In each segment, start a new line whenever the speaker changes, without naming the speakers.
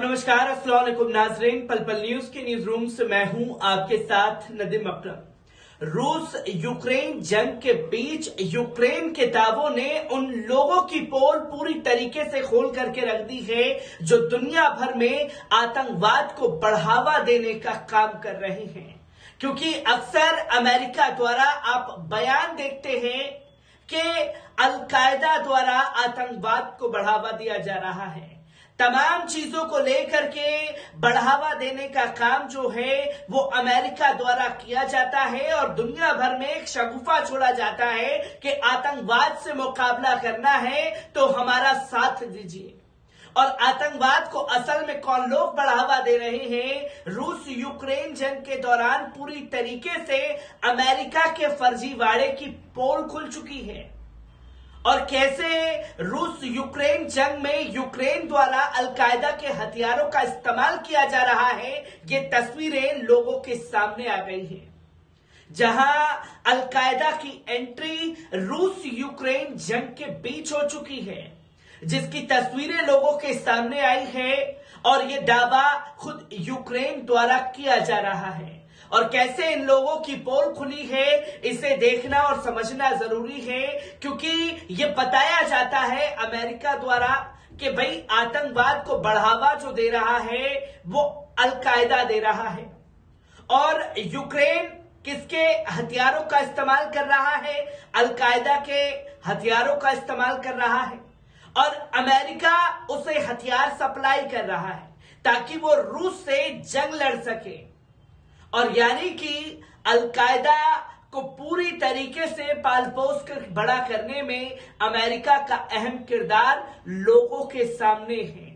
नमस्कार, अस्सलाम वालेकुम नाज़रीन। पल पल न्यूज के न्यूज रूम से मैं हूं आपके साथ नदीम अकरम। रूस यूक्रेन जंग के बीच यूक्रेन के दावों ने उन लोगों की पोल पूरी तरीके से खोल करके रख दी है जो दुनिया भर में आतंकवाद को बढ़ावा देने का काम कर रहे हैं। क्योंकि अक्सर अमेरिका द्वारा आप बयान देखते हैं कि अल-कायदा द्वारा आतंकवाद को बढ़ावा दिया जा रहा है। तमाम चीजों को लेकर के बढ़ावा देने का काम जो है वो अमेरिका द्वारा किया जाता है और दुनिया भर में एक शगुफा छोड़ा जाता है कि आतंकवाद से मुकाबला करना है तो हमारा साथ दीजिए। और आतंकवाद को असल में कौन लोग बढ़ावा दे रहे हैं? रूस यूक्रेन जंग के दौरान पूरी तरीके से अमेरिका के फर्जीवाड़े की पोल खुल चुकी है और कैसे रूस यूक्रेन जंग में यूक्रेन द्वारा अल-कायदा के हथियारों का इस्तेमाल किया जा रहा है, ये तस्वीरें लोगों के सामने आ गई हैं। जहां अल-कायदा की एंट्री रूस यूक्रेन जंग के बीच हो चुकी है, जिसकी तस्वीरें लोगों के सामने आई है और ये दावा खुद यूक्रेन द्वारा किया जा रहा है। और कैसे इन लोगों की पोल खुली है, इसे देखना और समझना जरूरी है, क्योंकि ये बताया जाता है अमेरिका द्वारा कि भाई आतंकवाद को बढ़ावा जो दे रहा है वो अल-कायदा दे रहा है। और यूक्रेन किसके हथियारों का इस्तेमाल कर रहा है? अल-कायदा के हथियारों का इस्तेमाल कर रहा है और अमेरिका उसे हथियार सप्लाई कर रहा है ताकि वो रूस से जंग लड़ सके। और यानी कि अल-कायदा को पूरी तरीके से पाल पोस कर बड़ा करने में अमेरिका का अहम किरदार लोगों के सामने है।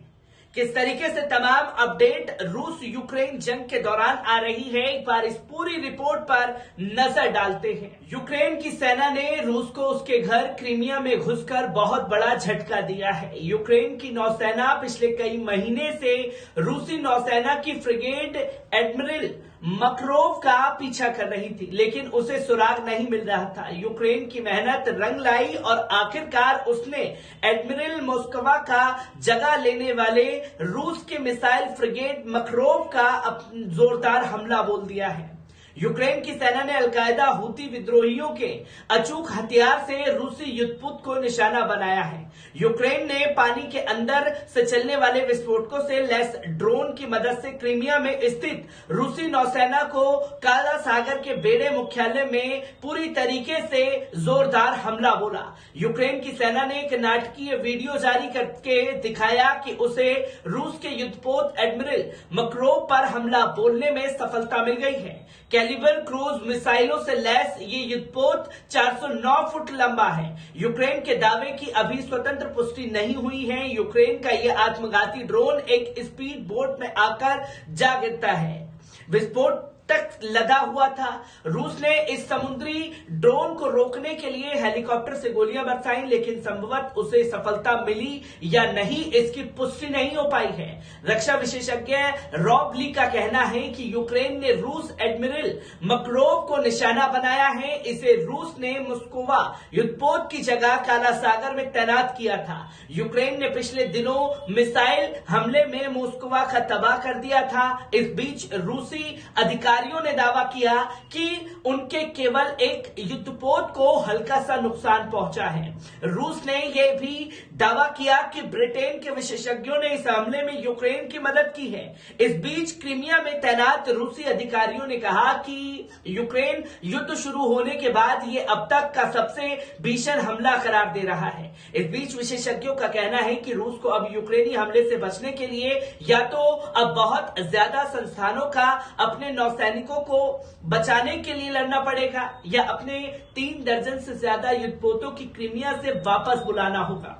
किस तरीके से तमाम अपडेट रूस यूक्रेन जंग के दौरान आ रही है, एक बार इस पूरी रिपोर्ट पर नजर डालते हैं। यूक्रेन की सेना ने रूस को उसके घर क्रीमिया में घुसकर बहुत बड़ा झटका दिया है। यूक्रेन की नौसेना पिछले कई महीने से रूसी नौसेना की फ्रिगेट एडमिरल मकरोव का पीछा कर रही थी, लेकिन उसे सुराग नहीं मिल रहा था। यूक्रेन की मेहनत रंग लाई और आखिरकार उसने एडमिरल मोस्कवा का जगह लेने वाले रूस के मिसाइल फ्रिगेट मकरोव का जोरदार हमला बोल दिया है। यूक्रेन की सेना ने अल-कायदा हूती विद्रोहियों के अचूक हथियार से रूसी युद्धपोत को निशाना बनाया है। यूक्रेन ने पानी के अंदर से चलने वाले विस्फोटकों से लैस ड्रोन की मदद से क्रीमिया में स्थित रूसी नौसेना को काला सागर के बेड़े मुख्यालय में पूरी तरीके से जोरदार हमला बोला। यूक्रेन की सेना ने एक नाटकीय वीडियो जारी करके दिखाया कि उसे रूस के युद्धपोत एडमिरल मकरोव पर हमला बोलने में सफलता मिल गई है। कैलिबर क्रूज मिसाइलों से लैस ये युद्धपोत 409 फुट लंबा है। यूक्रेन के दावे की अभी स्वतंत्र पुष्टि नहीं हुई है। यूक्रेन का यह आत्मघाती ड्रोन एक स्पीड बोट में आकर जा गिरता है। विस्फोट तक लदा हुआ था। रूस ने इस समुद्री ड्रोन को रोकने के लिए हेलीकॉप्टर से गोलियां बरसाई, लेकिन संभवतः उसे सफलता मिली या नहीं इसकी पुष्टि नहीं हो पाई है। रक्षा विशेषज्ञ रॉब ली का कहना है कि यूक्रेन ने रूस एडमिरल मकरोव को निशाना बनाया है। इसे रूस ने मोस्कवा युद्धपोत की जगह काला सागर में तैनात किया था। यूक्रेन ने पिछले दिनों मिसाइल हमले में मोस्कवा का तबाह कर दिया था। इस बीच रूसी अधिकारियों ने दावा किया कि उनके केवल एक युद्धपोत को हल्का सा नुकसान पहुंचा है। रूस ने यह भी दावा किया कि ब्रिटेन के विशेषज्ञों ने इस हमले में यूक्रेन की मदद की है। इस बीच क्रीमिया में तैनात रूसी अधिकारियों ने कहा कि यूक्रेन युद्ध शुरू होने के बाद ये अब तक का सबसे भीषण हमला करार दे रहा है। इस बीच विशेषज्ञों का कहना है कि रूस को अब यूक्रेनी हमले से बचने के लिए या तो अब बहुत ज्यादा संस्थानों का अपने नौसैनिकों को बचाने के लिए लड़ना पड़ेगा या अपने 3 दर्जन से ज्यादा युद्धपोतों की क्रीमिया से वापस बुलाना होगा।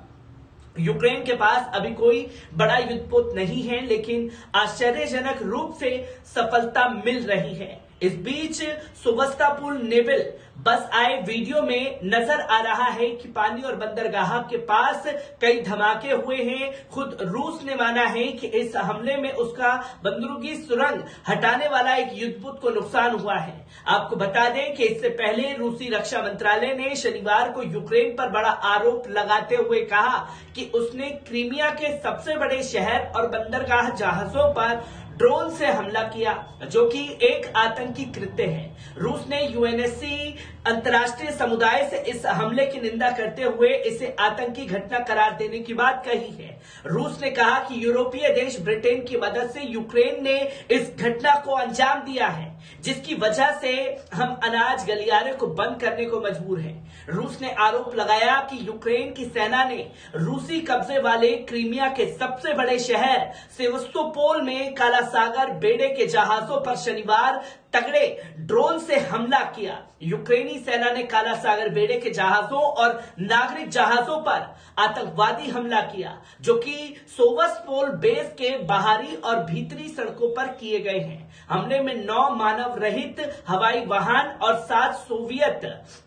यूक्रेन के पास अभी कोई बड़ा युद्धपोत नहीं है, लेकिन आश्चर्यजनक रूप से सफलता मिल रही है। इस बीच सेवास्तोपोल नेवल बस आए वीडियो में नजर आ रहा है कि पानी और बंदरगाह के पास कई धमाके हुए हैं। खुद रूस ने माना है कि इस हमले में उसका बंदरूकी सुरंग हटाने वाला एक युद्धपोत को नुकसान हुआ है। आपको बता दें कि इससे पहले रूसी रक्षा मंत्रालय ने शनिवार को यूक्रेन पर बड़ा आरोप लगाते हुए कहा कि उसने क्रीमिया के सबसे बड़े शहर और बंदरगाह जहाजों पर ड्रोन से हमला किया, जो कि एक आतंकी कृत्य है। रूस ने यूएनएससी अंतर्राष्ट्रीय समुदाय से इस हमले की निंदा करते हुए इसे आतंकी घटना करार देने की बात कही है। रूस ने कहा कि यूरोपीय देश ब्रिटेन की मदद से यूक्रेन ने इस घटना को अंजाम दिया है, जिसकी वजह से हम अनाज गलियारे को बंद करने को मजबूर हैं। रूस ने आरोप लगाया कि यूक्रेन की सेना ने रूसी कब्जे वाले क्रीमिया के सबसे बड़े शहर सेवास्तोपोल में काला सागर बेड़े के जहाजों पर शनिवार तगड़े ड्रोन से हमला किया। यूक्रेनी सेना ने काला सागर बेड़े के जहाजों और नागरिक जहाजों पर आतंकवादी हमला किया, जो कि सेवास्तोपोल बेस के बाहरी और भीतरी सड़कों पर किए गए हैं। हमले में 9 मानव रहित हवाई वाहन और 7 सोवियत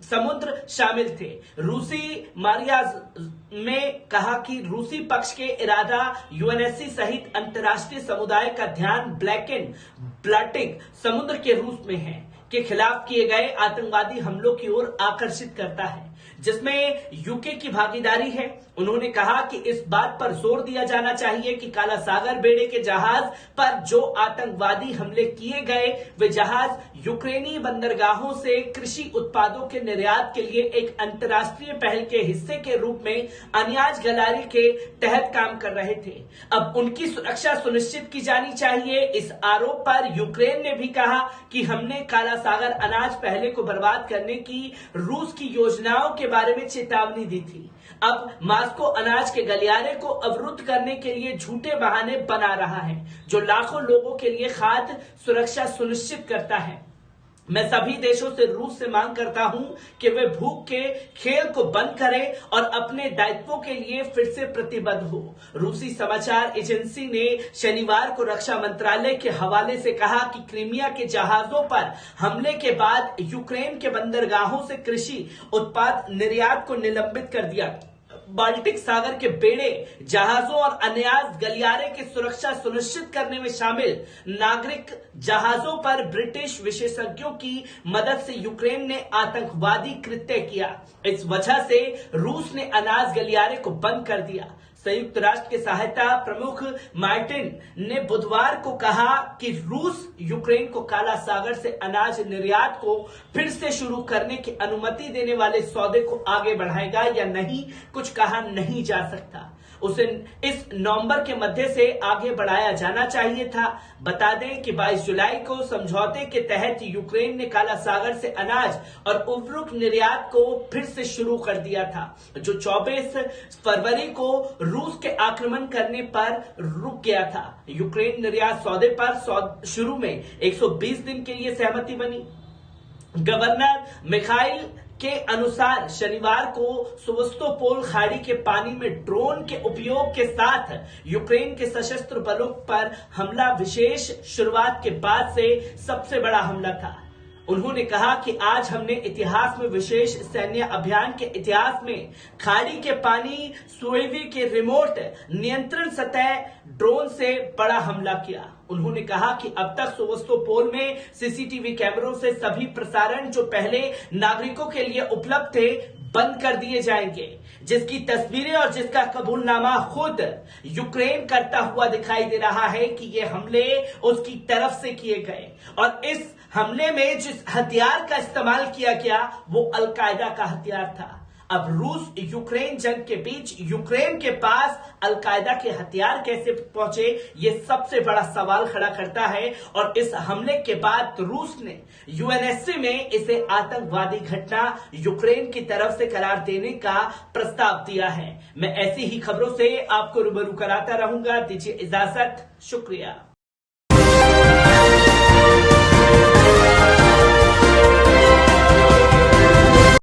समुद्र शामिल थे। रूसी मारियाज में कहा कि रूसी पक्ष के इरादा यूएनएससी सहित अंतर्राष्ट्रीय समुदाय का ध्यान ब्लैक एंड बाल्टिक समुद्र के रूस में है के खिलाफ किए गए आतंकवादी हमलों की ओर आकर्षित करता है, जिसमें यूके की भागीदारी है। उन्होंने कहा कि इस बात पर जोर दिया जाना चाहिए कि काला सागर बेड़े के जहाज पर जो आतंकवादी हमले किए गए वे जहाज यूक्रेनी बंदरगाहों से कृषि उत्पादों के निर्यात के लिए एक अंतर्राष्ट्रीय पहल के हिस्से के रूप में अनाज गलियारे के तहत काम कर रहे थे। अब उनकी सुरक्षा सुनिश्चित की जानी चाहिए। इस आरोप पर यूक्रेन ने भी कहा कि हमने काला सागर अनाज पहले को बर्बाद करने की रूस की योजनाओं के बारे में चेतावनी दी थी। अब मास्को अनाज के गलियारे को अवरुद्ध करने के लिए झूठे बहाने बना रहा है, जो लाखों लोगों के लिए खाद्य सुरक्षा सुनिश्चित करता है। मैं सभी देशों से रूस से मांग करता हूं कि वे भूख के खेल को बंद करें और अपने दायित्वों के लिए फिर से प्रतिबद्ध हो। रूसी समाचार एजेंसी ने शनिवार को रक्षा मंत्रालय के हवाले से कहा कि क्रीमिया के जहाजों पर हमले के बाद यूक्रेन के बंदरगाहों से कृषि उत्पाद निर्यात को निलंबित कर दिया। बाल्टिक सागर के बेड़े जहाजों और अनाज गलियारे की सुरक्षा सुनिश्चित करने में शामिल नागरिक जहाजों पर ब्रिटिश विशेषज्ञों की मदद से यूक्रेन ने आतंकवादी कृत्य किया। इस वजह से रूस ने अनाज गलियारे को बंद कर दिया। संयुक्त राष्ट्र के सहायता प्रमुख मार्टिन ने बुधवार को कहा कि रूस यूक्रेन को काला सागर से अनाज निर्यात को फिर से शुरू करने की अनुमति देने वाले सौदे को आगे बढ़ाएगा या नहीं, कुछ कहा नहीं जा सकता। उसे इस नवंबर के मध्य से आगे बढ़ाया जाना चाहिए था। बता दें कि 22 जुलाई को समझौते के तहत यूक्रेन ने काला सागर से अनाज और उर्वरक निर्यात को फिर से शुरू कर दिया था, जो 24 फरवरी को रूस के आक्रमण करने पर रुक गया था। यूक्रेन निर्यात सौदे पर शुरू में 120 दिन के लिए सहमति बनी। गवर्नर मिखाइल के अनुसार शनिवार को सेवास्तोपोल खाड़ी के पानी में ड्रोन के उपयोग के साथ यूक्रेन के सशस्त्र बलों पर हमला विशेष शुरुआत के बाद से सबसे बड़ा हमला था। उन्होंने कहा कि आज हमने इतिहास में विशेष सैन्य अभियान के इतिहास में खाड़ी के पानी सुएवी के रिमोट नियंत्रण सतह ड्रोन से बड़ा हमला किया। उन्होंने कहा कि अब तक सेवास्तोपोल में सीसीटीवी कैमरों से सभी प्रसारण जो पहले नागरिकों के लिए उपलब्ध थे बंद कर दिए जाएंगे, जिसकी तस्वीरें और जिसका कबूलनामा खुद यूक्रेन करता हुआ दिखाई दे रहा है कि ये हमले उसकी तरफ से किए गए और इस हमले में जिस हथियार का इस्तेमाल किया गया वो अलकायदा का हथियार था। अब रूस यूक्रेन जंग के बीच यूक्रेन के पास अलकायदा के हथियार कैसे पहुंचे, ये सबसे बड़ा सवाल खड़ा करता है और इस हमले के बाद रूस ने यूएनएससी में इसे आतंकवादी घटना यूक्रेन की तरफ से करार देने का प्रस्ताव दिया है। मैं ऐसी ही खबरों से आपको रूबरू कराता रहूंगा। दीजिए इजाजत, शुक्रिया।